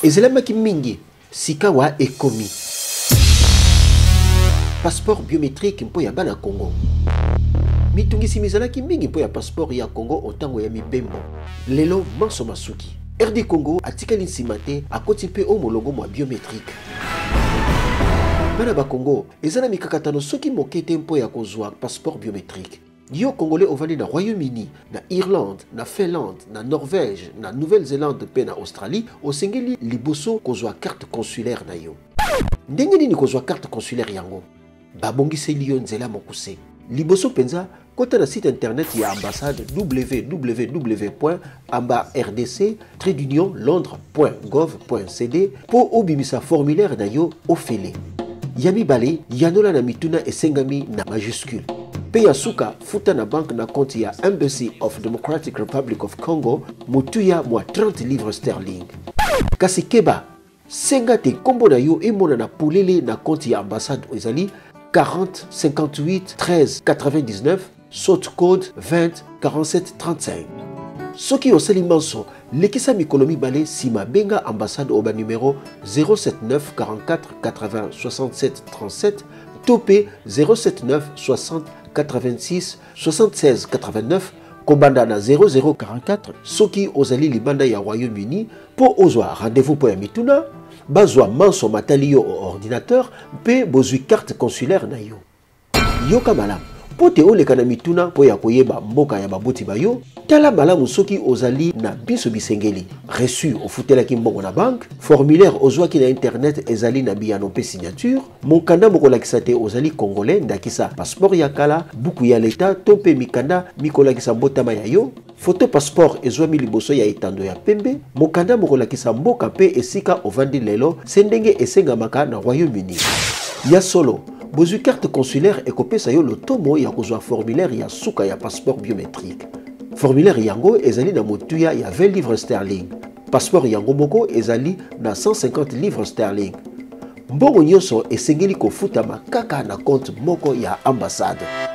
ezelamaki mingi sikawa ekomi passeport biométrique mpo ya bana Congo. Mitungisi mizalaki mingi mpo ya passeport ya Congo otango ya mibembo. Lelo manso masuki. RD Congo atikali nsima te akoti mpe o molongo mwa biométrique. Bana ba Congo ezana mikakatano soki moke te mpo ya kozwa passeport biométrique. Yo Congolais ovandi na Royaume-Uni, na Irlande, na Finlande, na Norvège, na Nouvelle-Zélande pe na Australie osengeli liboso kozwa carte consulaire na yo. Ndenge nini kozwa carte consulaire yango? Babongiseli yo nzela mokuse. Liboso penza kota na site internet ya ambassade www.rdc-londres.gov.cd po obimisa formulaire na yo ofele. Yami bale yanola na mituna esengami na majuscule. Pe ya suka futa na banque na compte ya Embassy of Democratic Republic of Congo mutuya mwa 30 livres sterling. Kasi keba senga te kombo na yo emona na polele na compte ya ambassade ezali 40 58 13 99 saute code 20 47 35. Soki oseli manso lekisa mikolo mibale sima benga ambassade oba numéro 079 44 80 67 37 topé 079 60 86 76 89 kobanda na 0044 soki ozali libanda ya Royaume-Uni po ozwa rendez-vous po ya mituna bazwa manso matali yo au ordinateur pe bozwi carte consulaire na yo. Yoka malamu po te oleka na mituna po ya koyeba mboka ya baboti bayo tala malamu soki ozali na biso bisengeli reçu ofutelaki mbongo na banque formulaire ozwaki na internet ezali na biyano pe signature mokanda mokolakisa te ozali congolais ndakisa passeport ya kala buku ya leta to pe mikanda mikolakisa mbotama ya yo photo passeport ezwami liboso ya etando ya pembe mokanda mokolakisa mboka pe esika ovandi lelo sendenge esengamaka na Royaume-Uni ya solo bozwi carte consulaire ekopesa yo lotomo ya kozwa formulaire ya suka ya passeport biométrique. Formulaire yango ezali na motuya ya 20 livres sterling. Passeport yango moko ezali na 150 livres sterling. Mbongo nyonso esengeli kofutama kaka na compte moko ya ambassade.